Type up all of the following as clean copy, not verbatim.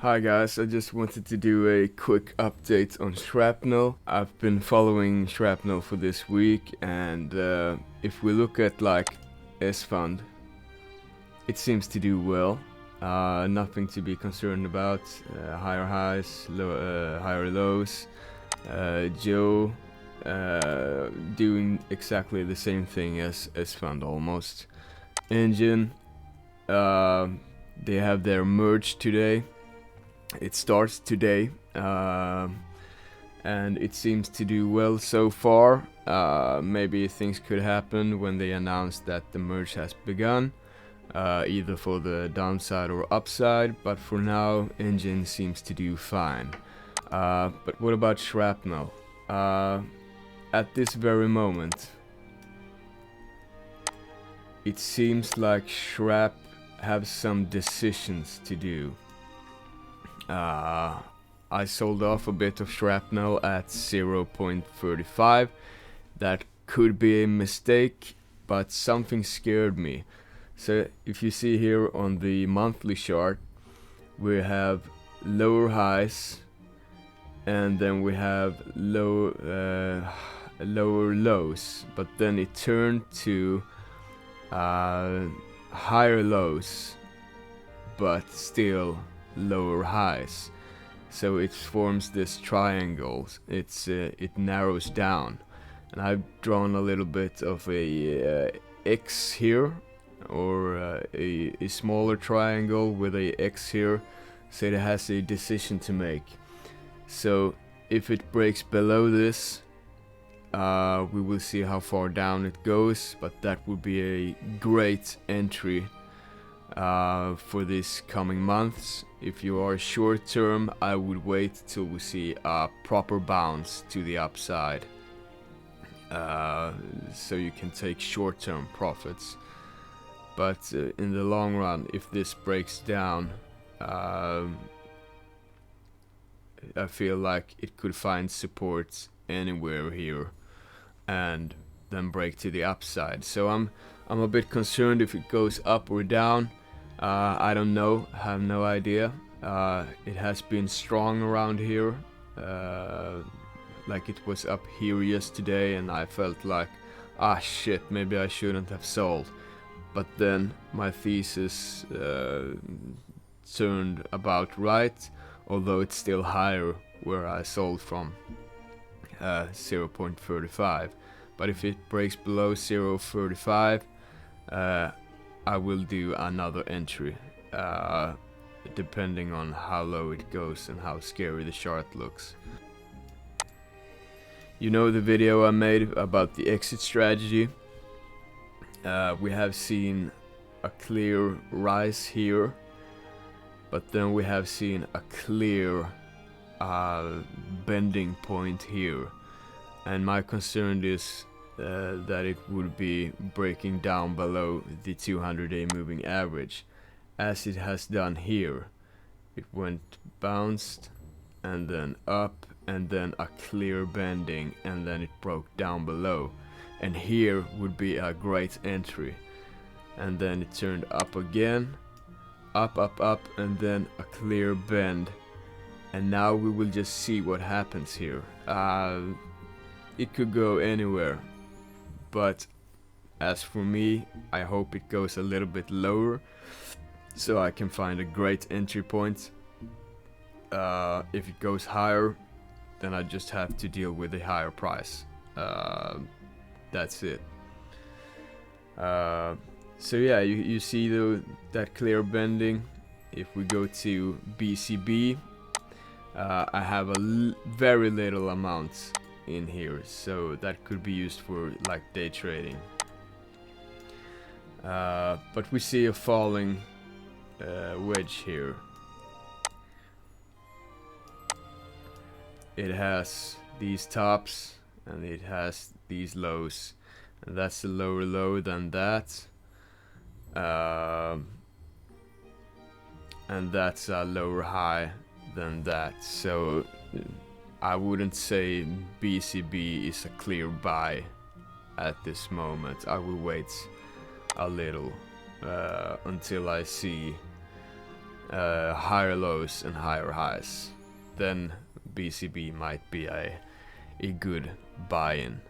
Hi guys, I just wanted to do a quick update on Shrapnel. I've been following Shrapnel for this week, and if we look at like SFUND, it seems to do well. Nothing to be concerned about. Higher highs, higher lows. Joe doing exactly the same thing as SFUND almost. ENJIN, they have their merge today. It starts today, and it seems to do well so far. Maybe things could happen when they announce that the merge has begun, either for the downside or upside, but for now, ENJIN seems to do fine. But what about Shrapnel? At this very moment, it seems like Shrap have some decisions to do. I sold off a bit of Shrapnel at 0.35. That could be a mistake, but something scared me. So if you see here on the monthly chart, we have lower highs, and then we have lower lows, but then it turned to higher lows, but still lower highs. So it forms this triangle. It narrows down, and I've drawn a little bit of a X here, or a smaller triangle with a X here, so it has a decision to make. So if it breaks below this, we will see how far down it goes, but that would be a great entry for these coming months. If you are short term, I would wait till we see a proper bounce to the upside, so you can take short term profits. But in the long run, if this breaks down, I feel like it could find support anywhere here and then break to the upside. So I'm a bit concerned if it goes up or down. I don't know, have no idea. It has been strong around here, like it was up here yesterday, and I felt like, shit, maybe I shouldn't have sold. But then my thesis turned about right, although it's still higher where I sold from 0.35. But if it breaks below 0.35, I will do another entry, depending on how low it goes and how scary the chart looks. You know the video I made about the exit strategy? We have seen a clear rise here, but then we have seen a clear bending point here, and my concern is that it would be breaking down below the 200-day moving average, as it has done here. It went bounced and then up, and then a clear bending, and then it broke down below, and here would be a great entry. And then it turned up again, up, and then a clear bend, and now we will just see what happens here. It could go anywhere, but as for me, I hope it goes a little bit lower, so I can find a great entry point. If it goes higher, then I just have to deal with a higher price. That's it. So yeah, you see that clear bending. If we go to BCB, I have a very little amount in here, so that could be used for like day trading. But we see a falling wedge here. It has these tops and it has these lows, and that's a lower low than that, and that's a lower high than that. So I wouldn't say BCB is a clear buy at this moment. I will wait a little until I see higher lows and higher highs, then BCB might be a good buy-in.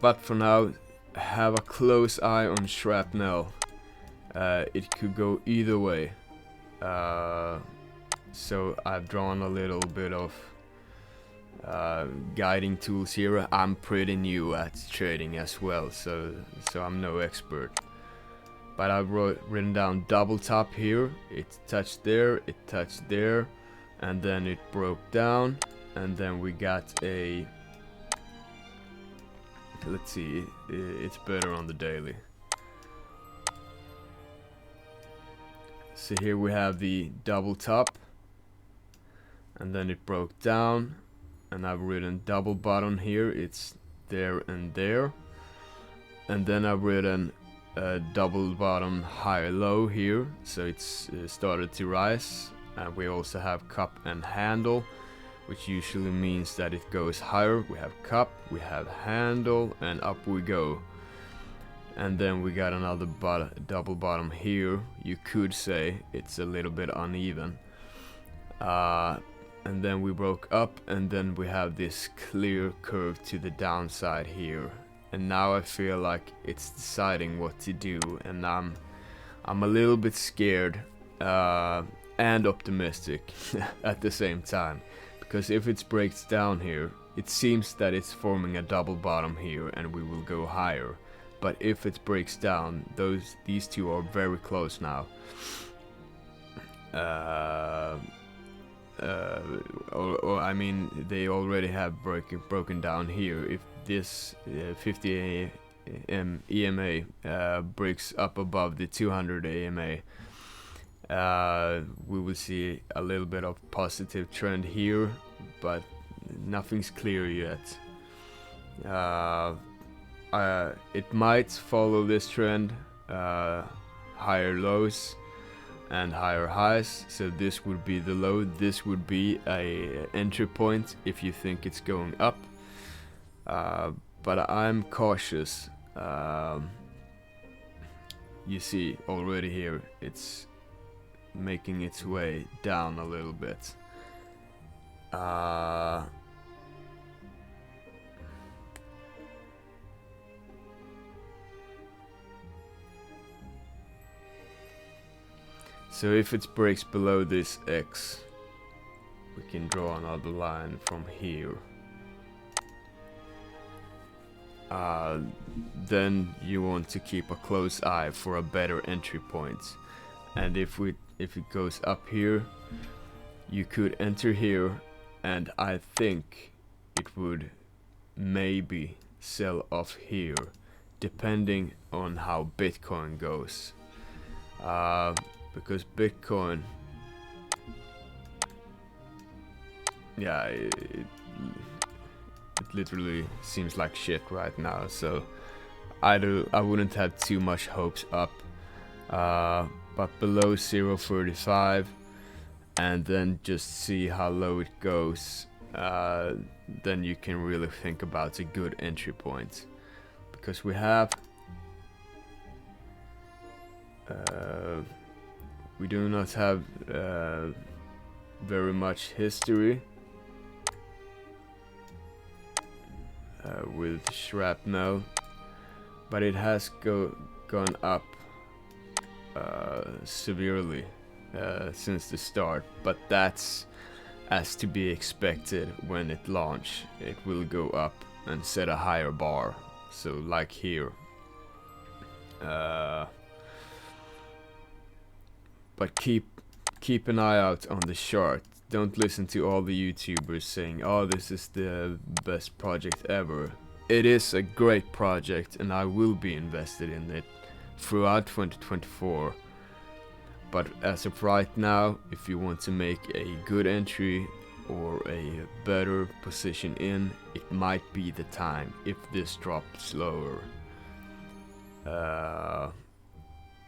But for now, have a close eye on Shrapnel. It could go either way. So I've drawn a little bit of guiding tools here. I'm pretty new at trading as well, so I'm no expert. But I've written down double top here. It touched there, it touched there, and then it broke down, and then we got a, let's see, it's better on the daily. So here we have the double top, and then it broke down, and I've written double bottom here. It's there and there, and then I've written double bottom higher low here, so it's started to rise. And we also have cup and handle, which usually means that it goes higher. We have cup, we have handle, and up we go. And then we got another double bottom here. You could say it's a little bit uneven. And then we broke up, and then we have this clear curve to the downside here. And now I feel like it's deciding what to do, and I'm a little bit scared and optimistic at the same time, because if it breaks down here, it seems that it's forming a double bottom here and we will go higher. But if it breaks down, these two are very close now. Or I mean, they already have broken down here. If this 50 EMA breaks up above the 200 EMA, we will see a little bit of positive trend here, but nothing's clear yet. It might follow this trend, higher lows and higher highs. So this would be the low, this would be a entry point if you think it's going up. But I'm cautious. You see already here it's making its way down a little bit. So if it breaks below this X, we can draw another line from here. Then you want to keep a close eye for a better entry point. And if it goes up here, you could enter here, and I think it would maybe sell off here, depending on how Bitcoin goes. Because Bitcoin, yeah, it literally seems like shit right now. So I wouldn't have too much hopes up. But below 0.35, and then just see how low it goes. Then you can really think about a good entry point, because we have. We do not have very much history with Shrapnel, but it has gone up severely since the start. But that's as to be expected. When it launch, it will go up and set a higher bar. So like here. But keep an eye out on the chart. Don't listen to all the YouTubers saying, "Oh, this is the best project ever." It is a great project, and I will be invested in it throughout 2024. But as of right now, if you want to make a good entry or a better position in, it might be the time if this drops lower.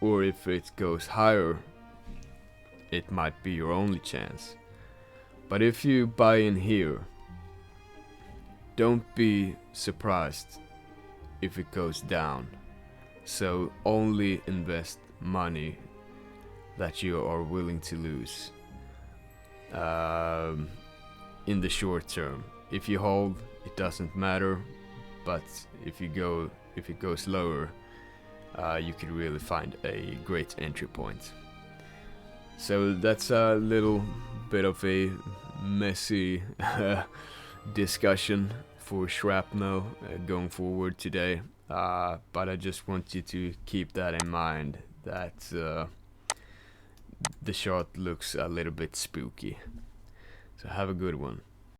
Or if it goes higher, it might be your only chance. But if you buy in here, don't be surprised if it goes down. So only invest money that you are willing to lose in the short term. If you hold, it doesn't matter, but if it goes lower, you could really find a great entry point. So that's a little bit of a messy discussion for Shrapnel going forward today, but I just want you to keep that in mind, that the chart looks a little bit spooky. So have a good one.